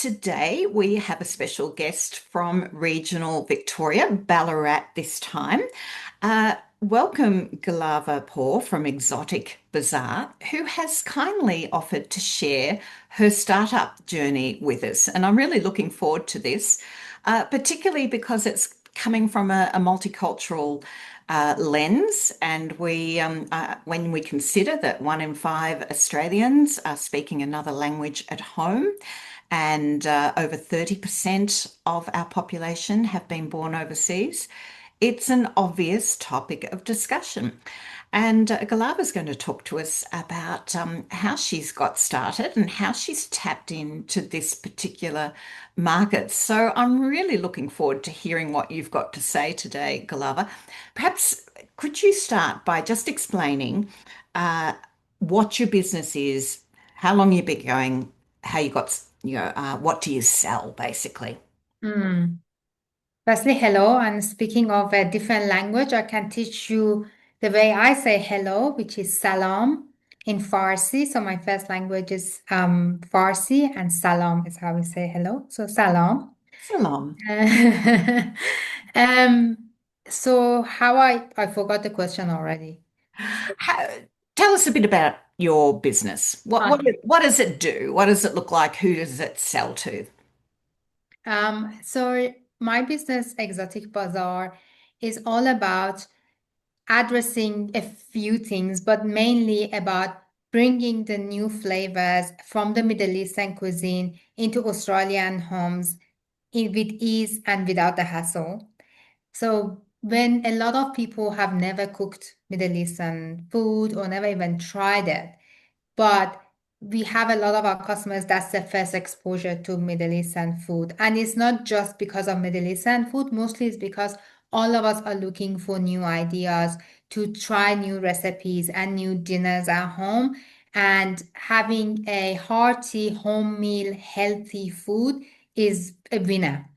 today we have a special guest from regional Victoria, Ballarat this time. Welcome Gilava Pour from Exotic Bazaar, who has kindly offered to share her startup journey with us. And I'm really looking forward to this, particularly because it's coming from a multicultural lens. And when we consider that 1 in 5 Australians are speaking another language at home, and over 30% of our population have been born overseas, it's an obvious topic of discussion. And Galava's going to talk to us about how she's got started and how she's tapped into this particular market. So I'm really looking forward to hearing what you've got to say today, Galava. Perhaps could you start by just explaining uh, what your business is, how long you've been going, how you got, what do you sell, basically? Hmm. Firstly, hello. And speaking of a different language, I can teach you the way I say hello, which is salam in Farsi. So my first language is Farsi, and salam is how we say hello. So salam. Salam. Um, so how I forgot the question already. So, How, tell us a bit about your business. What does it do? What does it look like? Who does it sell to? so my business, Exotic Bazaar, is all about addressing a few things, but mainly about bringing the new flavors from the Middle Eastern cuisine into Australian homes with ease and without the hassle. So when a lot of people have never cooked Middle Eastern food or never even tried it, but we have a lot of our customers, that's their first exposure to Middle Eastern food. And it's not just because of Middle Eastern food, mostly it's because all of us are looking for new ideas to try new recipes and new dinners at home. And having a hearty home meal, healthy food is a winner.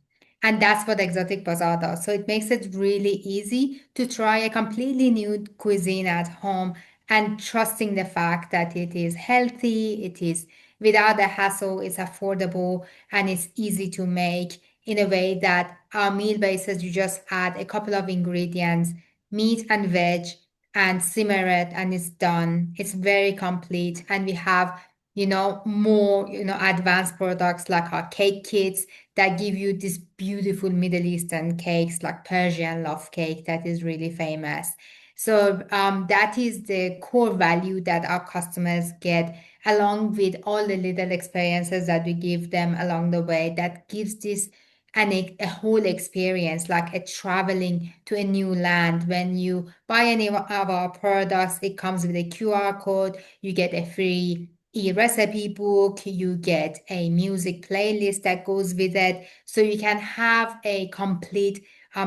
And that's what Exotic Bazaar does. So it makes it really easy to try a completely new cuisine at home and trusting the fact that it is healthy, it is without the hassle, it's affordable, and it's easy to make in a way that our meal bases, you just add a couple of ingredients, meat and veg, and simmer it, and it's done. It's very complete. And we have, more, advanced products like our cake kits that give you these beautiful Middle Eastern cakes like Persian love cake that is really famous. So that is the core value that our customers get, along with all the little experiences that we give them along the way. That gives this a whole experience, like a traveling to a new land. When you buy any of our products, it comes with a QR code. You get a free e-recipe book. You get a music playlist that goes with it, so you can have a complete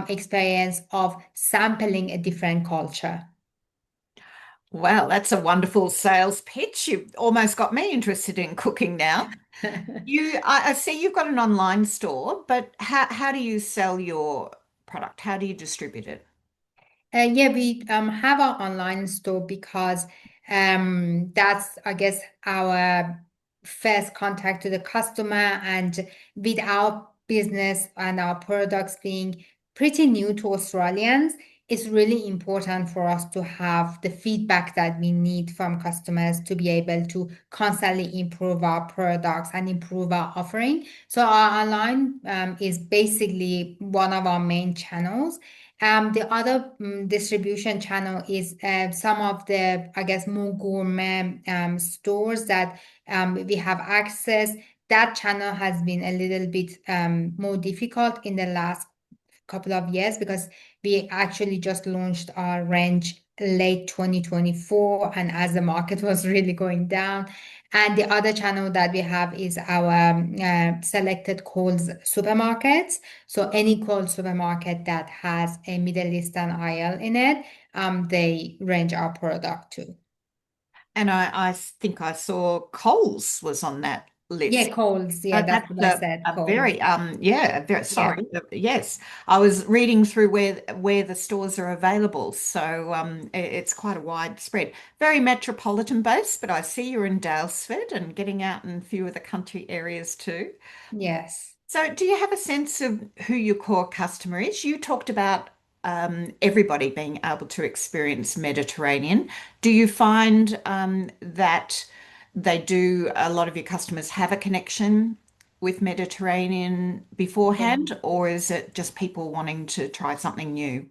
experience of sampling a different culture. Wow, that's a wonderful sales pitch. You've almost got me interested in cooking now. I see you've got an online store, but how do you sell your product? How do you distribute it? Yeah, we have our online store because that's, I guess, our first contact to the customer. And with our business and our products being pretty new to Australians, it's really important for us to have the feedback that we need from customers to be able to constantly improve our products and improve our offering. So our online is basically one of our main channels. The other distribution channel is some of the, I guess, more gourmet stores that we have access. That channel has been a little bit more difficult in the last couple of years because we actually just launched our range late 2024, and as the market was really going down. And the other channel that we have is our selected Coles supermarkets. So any Coles supermarket that has a Middle Eastern aisle in it, they range our product to. And I think I saw Coles was on that list. Yeah, colds. Yeah, that's That's what I said. a Colds. very yeah, very Yeah. sorry. Yes, I was reading through where the stores are available, so it's quite a widespread, very metropolitan based. But I see you're in Dalesford and getting out in a few of the country areas too. Yes. So, do you have a sense of who your core customer is? You talked about everybody being able to experience Mediterranean. Do you find that a lot of your customers have a connection with Mediterranean Yeah. beforehand, or is it just people wanting to try something new?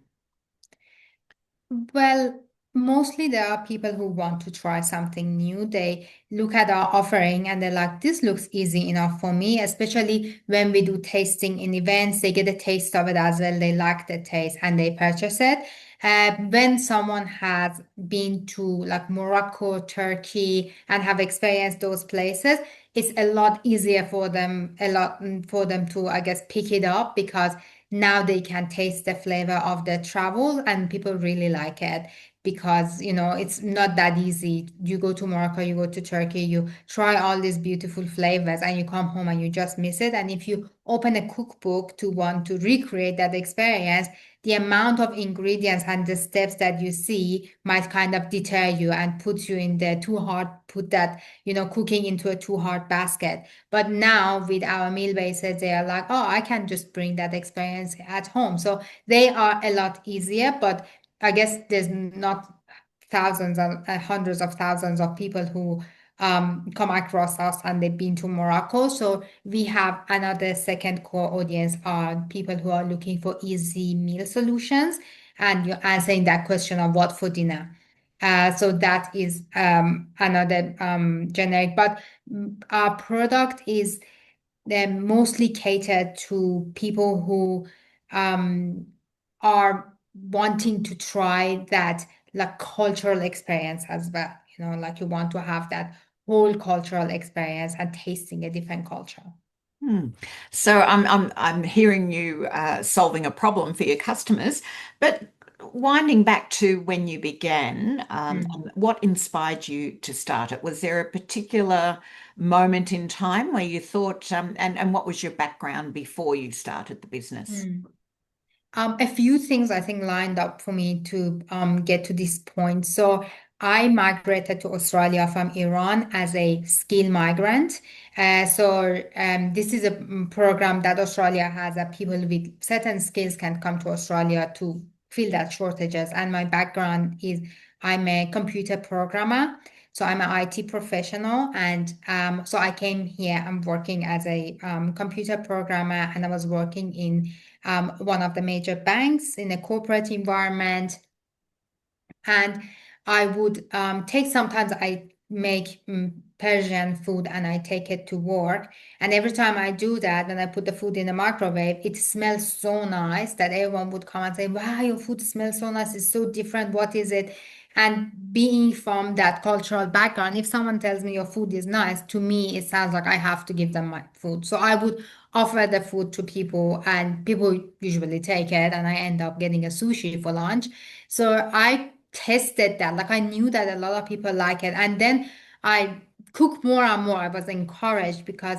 Well, mostly there are people who want to try something new. They look at our offering and they're like, this looks easy enough for me, especially when we do tasting in events. They get a taste of it as well. They like the taste and they purchase it. When someone has been to like Morocco, Turkey, and have experienced those places, it's a lot easier for them, for them to, I guess, pick it up because now they can taste the flavor of the travel and people really like it because it's not that easy. You go to Morocco, you go to Turkey, you try all these beautiful flavors and you come home and you just miss it. And if you open a cookbook to want to recreate that experience, the amount of ingredients and the steps that you see might kind of deter you and put you in the too hard, put that cooking into a too hard basket. But now with our meal bases, they are like, oh, I can just bring that experience at home. So they are a lot easier, but I guess there's not thousands and hundreds of thousands of people who come across us and they've been to Morocco. So we have another second core audience are people who are looking for easy meal solutions. And you're answering that question of what for dinner. So that is another generic, but our product is mostly catered to people who um, are wanting to try that like cultural experience as well. Like you want to have that whole cultural experience and tasting a different culture. Hmm. So I'm hearing you solving a problem for your customers, but winding back to when you began, Mm. and what inspired you to start it? Was there a particular moment in time where you thought, and what was your background before you started the business? Mm. A few things I think lined up for me to get to this point. So I migrated to Australia from Iran as a skill migrant. This is a program that Australia has that people with certain skills can come to Australia to fill that shortages. And my background is I'm a computer programmer. So I'm an IT professional, and so I came here. I'm working as a computer programmer, and I was working in one of the major banks in a corporate environment. And I would take sometimes I make Persian food and I take it to work. And every time I do that, and I put the food in the microwave, it smells so nice that everyone would come and say, wow, your food smells so nice. It's so different. What is it? And being from that cultural background, if someone tells me your food is nice, to me, it sounds like I have to give them my food. So I would offer the food to people, and people usually take it, and I end up getting a sushi for lunch. So I tested that. Like I knew that a lot of people like it. And then I cook more and more. I was encouraged because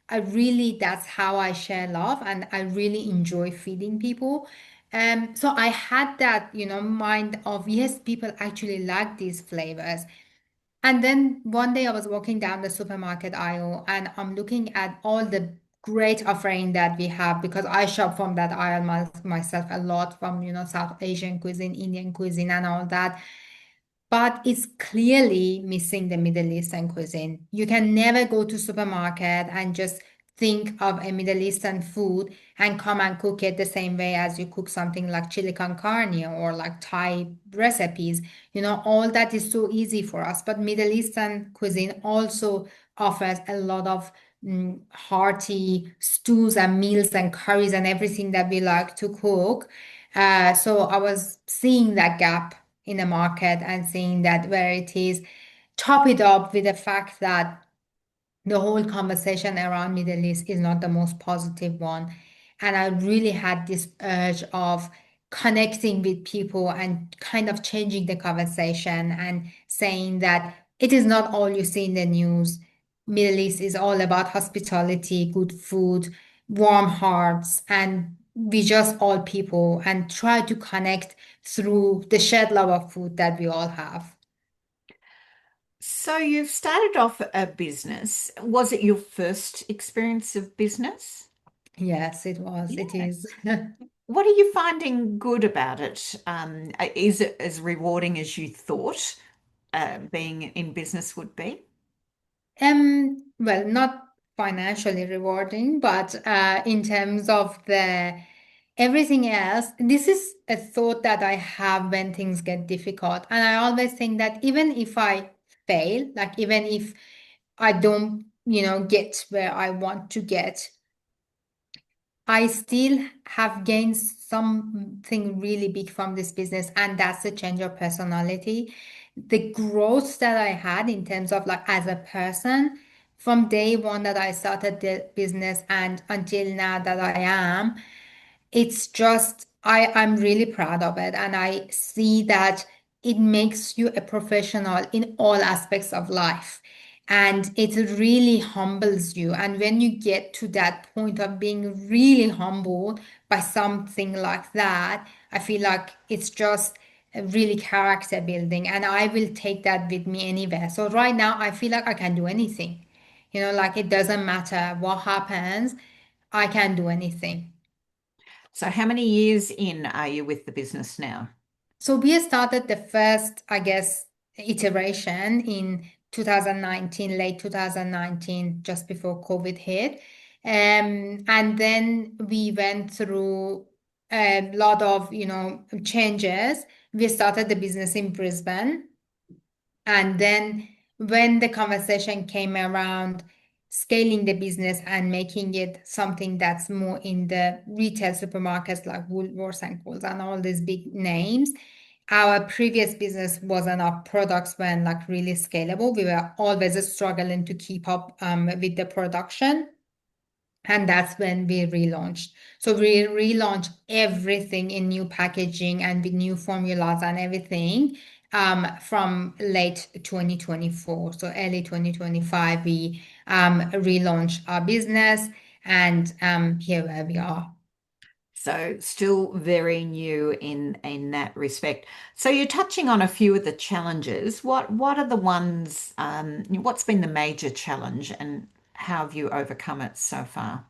that's how I share love and I really enjoy feeding people. So I had that, mind of, yes, people actually like these flavors. And then one day I was walking down the supermarket aisle and I'm looking at all the great offering that we have because I shop from that aisle myself a lot from, South Asian cuisine, Indian cuisine and all that. But it's clearly missing the Middle Eastern cuisine. You can never go to supermarket and just think of a Middle Eastern food and come and cook it the same way as you cook something like chili con carne or like Thai recipes. All that is so easy for us. But Middle Eastern cuisine also offers a lot of hearty stews and meals and curries and everything that we like to cook. So I was seeing that gap in the market and seeing that where it is, top it up with the fact that the whole conversation around Middle East is not the most positive one. And I really had this urge of connecting with people and kind of changing the conversation and saying that it is not all you see in the news. Middle East is all about hospitality, good food, warm hearts, and we just all people and try to connect through the shared love of food that we all have. So you've started off a business. Was it your first experience of business? Yes, it was. It Yeah. is. What are you finding good about it? Is it as rewarding as you thought being in business would be? Well, not financially rewarding, but in terms of the everything else, this is a thought that I have when things get difficult. And I always think that even if I fail, like even if I don't, get where I want to get, I still have gained something really big from this business, and that's the change of personality. The growth that I had in terms of like as a person from day one that I started the business and until now that I am, it's just I'm really proud of it, and I see that it makes you a professional in all aspects of life, and it really humbles you. And when you get to that point of being really humbled by something like that, I feel like it's just a really character building, and I will take that with me anywhere. So right now I feel like I can do anything, like it doesn't matter what happens, I can do anything. So how many years in are you with the business now? So we started the first, I guess, iteration in 2019, late 2019, just before COVID hit. And then we went through a lot of, changes. We started the business in Brisbane. And then when the conversation came around scaling the business and making it something that's more in the retail supermarkets like Woolworths and Coles and all these big names, our previous business wasn't our products weren't like really scalable. We were always struggling to keep up with the production. And that's when we relaunched. So we relaunched everything in new packaging and with new formulas and everything from late 2024. So early 2025, we relaunched our business, and here where we are. So still very new in that respect. So you're touching on a few of the challenges. What are the ones, what's been the major challenge and how have you overcome it so far?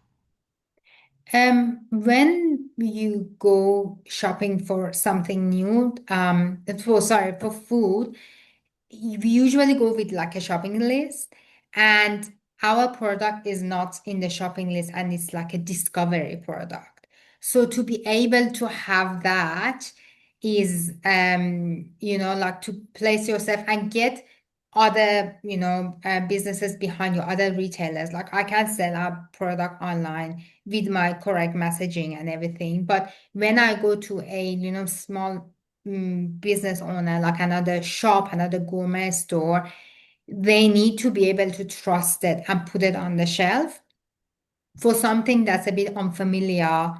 When you go shopping for something new, for food, we usually go with like a shopping list, and our product is not in the shopping list and it's like a discovery product. So to be able to have that is like to place yourself and get other businesses behind you, other retailers. Like I can sell a product online with my correct messaging and everything, but when I go to a small business owner, like another shop, another gourmet store, they need to be able to trust it and put it on the shelf for something that's a bit unfamiliar.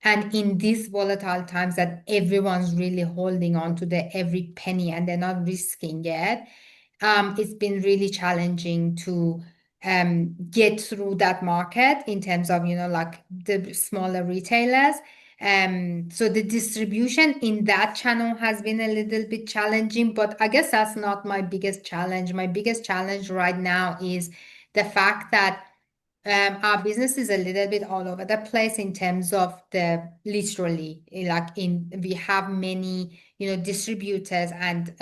And in these volatile times that everyone's really holding on to the every penny and they're not risking it, it's been really challenging to get through that market in terms of, like the smaller retailers. So the distribution in that channel has been a little bit challenging, but I guess that's not my biggest challenge. My biggest challenge right now is the fact that our business is a little bit all over the place in terms of the literally like in we have many distributors and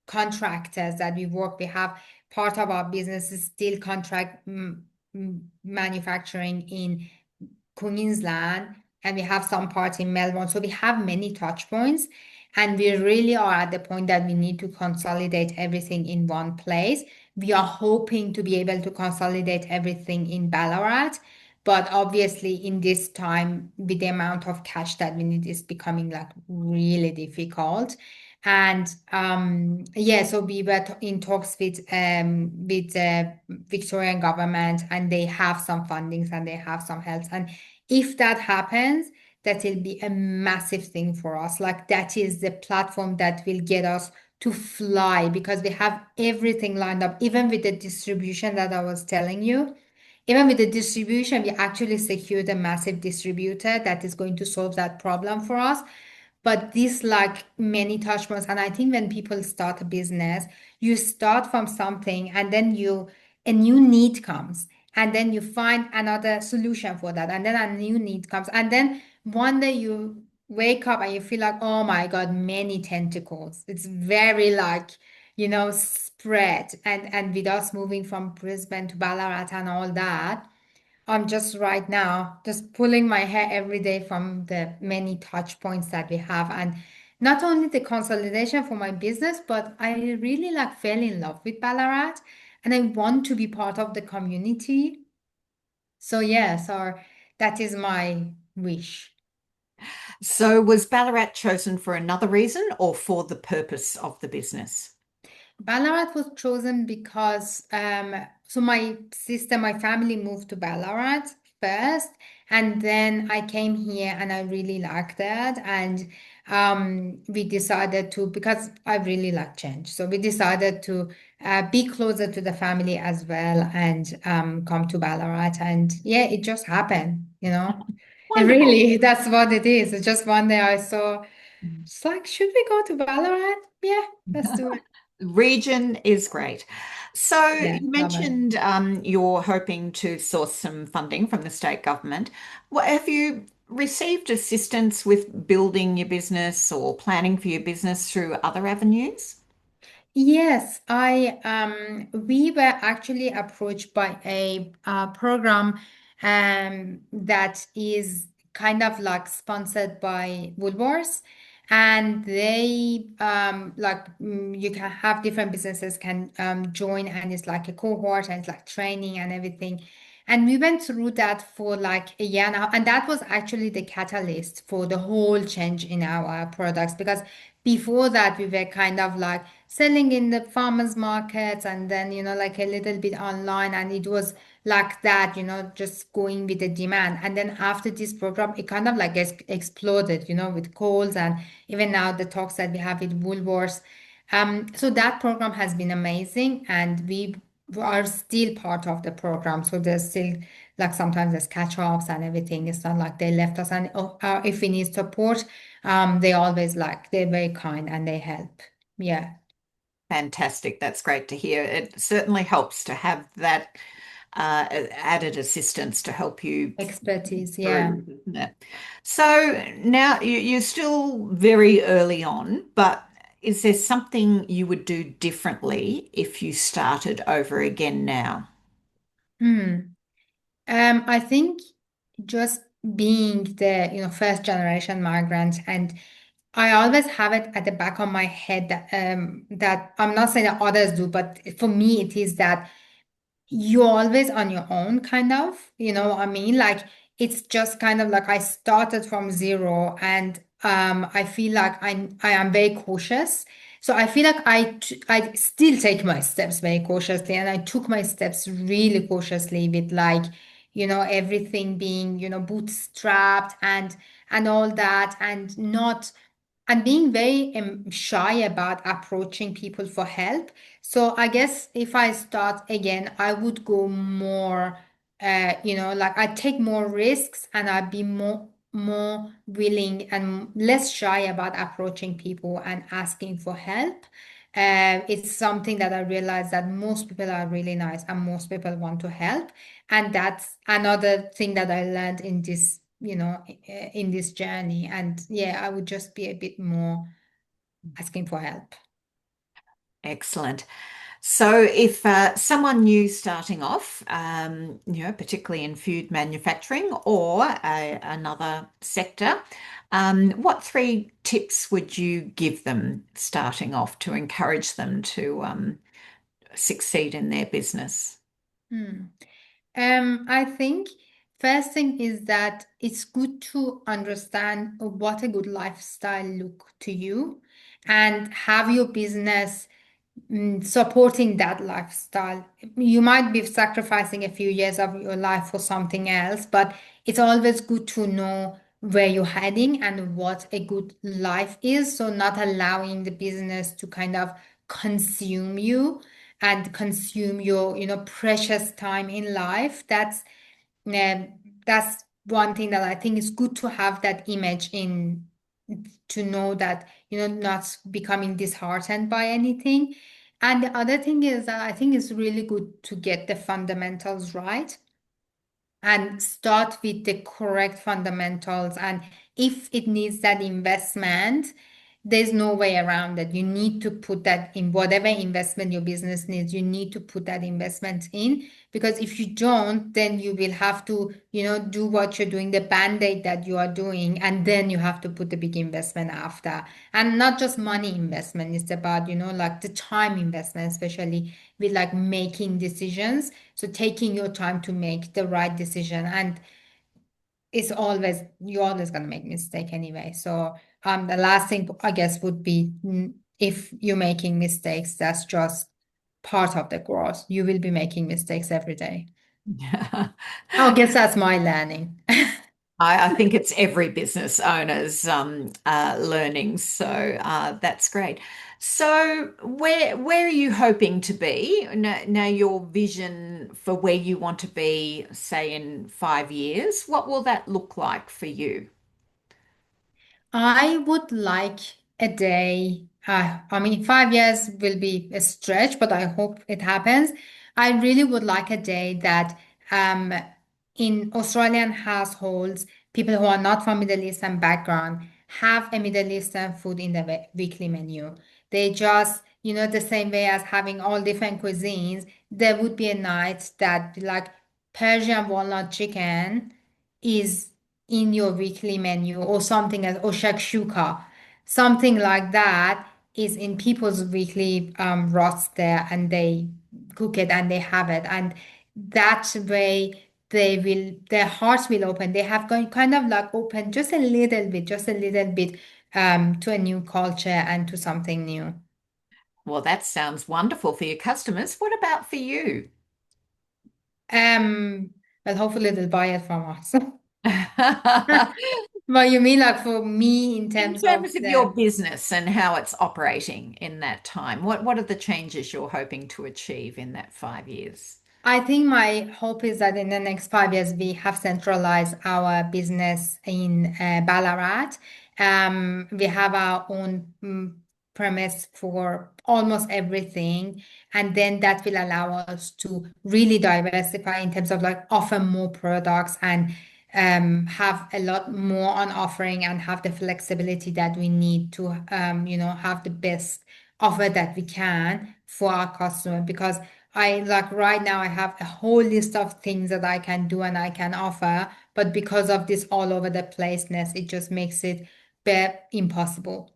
contractors that we work. We have part of our business is still contract manufacturing in Queensland, and we have some parts in Melbourne. So we have many touch points, and we really are at the point that we need to consolidate everything in one place. We are hoping to be able to consolidate everything in Ballarat, but obviously in this time, with the amount of cash that we need, is becoming like really difficult. And yeah, so we were in talks with the Victorian government, and they have some fundings and they have some help. And if that happens, that will be a massive thing for us. Like that is the platform that will get us to fly because we have everything lined up, even with the distribution that I was telling you. Even with the distribution, we actually secured a massive distributor that is going to solve that problem for us. But this, like many touch points, and I think when people start a business, you start from something and then a new need comes, and then you find another solution for that, and then a new need comes, and then one day you wake up and you feel like, oh my God, many tentacles. It's very like, spread. And with us moving from Brisbane to Ballarat and all that, I'm just right now just pulling my hair every day from the many touch points that we have. And not only the consolidation for my business, but I really like fell in love with Ballarat and I want to be part of the community. So yeah, so that is my wish. So was Ballarat chosen for another reason or for the purpose of the business? Ballarat was chosen because so my family moved to Ballarat first, and then I came here and I really liked that. And we decided to, because I really like change. So we decided to be closer to the family as well and come to Ballarat. And yeah, it just happened, you know. It Wonderful. really, that's what it is. It's just one day I saw, it's like, should we go to Ballarat? Yeah, let's do it. Region is great. So Yeah, you love it. mentioned you're hoping to source some funding from the state government. What, have you received assistance with building your business or planning for your business through other avenues? Yes, I we were actually approached by a program that is kind of like sponsored by Woolworths, and they you can have different businesses can join, and it's like a cohort and it's like training and everything. And we went through that for like a year now, and that was actually the catalyst for the whole change in our products because before that we were kind of like selling in the farmers markets and then like a little bit online, and it was like that, just going with the demand. And then after this program it kind of like exploded, with calls, and even now the talks that we have with Woolworths. So that program has been amazing, and we are still part of the program. So there's still like sometimes there's catch-ups and everything. It's not like they left us, and if we need support, they always like they're very kind and they help. Yeah. Fantastic. That's great to hear. It certainly helps to have that added assistance to help you Expertise, yeah. through, doesn't it? So now you're still very early on, but is there something you would do differently if you started over again now? Hmm. I think just being the first generation migrant, and I always have it at the back of my head that that I'm not saying that others do, but for me it is that you're always on your own, kind of, what I mean? Like it's just kind of like I started from zero, and I feel like I am very cautious. So I feel like I still take my steps very cautiously, and I took my steps really cautiously with like, everything being, bootstrapped and all that, and not and being very shy about approaching people for help. So I guess if I start again, I would go more, like I take more risks and I'd be more willing and less shy about approaching people and asking for help. It's something that I realize that most people are really nice and most people want to help. And that's another thing that I learned in this, in this journey. And yeah, I would just be a bit more asking for help. Excellent. So, if someone new starting off, particularly in food manufacturing or another sector, what three tips would you give them starting off to encourage them to succeed in their business? Hmm. I think first thing is that it's good to understand what a good lifestyle look to you and have your business supporting that lifestyle. You might be sacrificing a few years of your life for something else, but it's always good to know where you're heading and what a good life is. So not allowing the business to kind of consume you and consume your, precious time in life. Um, that's one thing that I think is good to have that image in, to know that, not becoming disheartened by anything. And the other thing is that I think it's really good to get the fundamentals right and start with the correct fundamentals. And if it needs that investment, there's no way around it. You need to put that in whatever investment your business needs. You need to put that investment in, because if you don't, then you will have to, do what you're doing, the band-aid that you are doing, and then you have to put the big investment after. And not just money investment, it's about, like the time investment, especially with like making decisions. So taking your time to make the right decision, and you're always gonna make mistake anyway. So the last thing I guess would be, if you're making mistakes, that's just part of the growth. You will be making mistakes every day. I guess that's my learning. I think it's every business owner's learning, so that's great. So, where are you hoping to be now? Your vision for where you want to be, say in 5 years, what will that look like for you? I would like a day. I mean, 5 years will be a stretch, but I hope it happens. I really would like a day that, um, in Australian households, people who are not from Middle Eastern background have a Middle Eastern food in the weekly menu. They just, the same way as having all different cuisines, there would be a night that like Persian walnut chicken is in your weekly menu, or something as or shakshuka, something like that is in people's weekly roster, and they cook it and they have it, and that way their hearts will open. They have going kind of like open just a little bit to a new culture and to something new. Well, that sounds wonderful for your customers. What about for you? Um, but hopefully they'll buy it from us. But you mean like for me in In terms of terms of your the business and how it's operating in that time, what are the changes you're hoping to achieve in that 5 years? I think my hope is that in the next 5 years, we have centralized our business in Ballarat. We have our own premise for almost everything. And then that will allow us to really diversify in terms of like offer more products and have a lot more on offering and have the flexibility that we need to, have the best offer that we can for our customer. Because I like right now, I have a whole list of things that I can do and I can offer, but because of this all over the placeness, it just makes it impossible.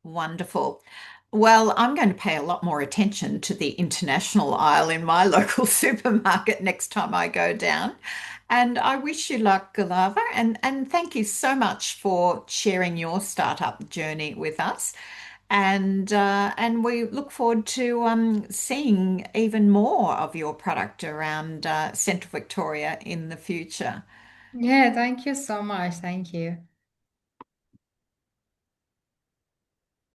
Wonderful. Well, I'm going to pay a lot more attention to the international aisle in my local supermarket next time I go down. And I wish you luck, Gilava, and thank you so much for sharing your startup journey with us. And we look forward to seeing even more of your product around Central Victoria in the future. Yeah, thank you so much. Thank you.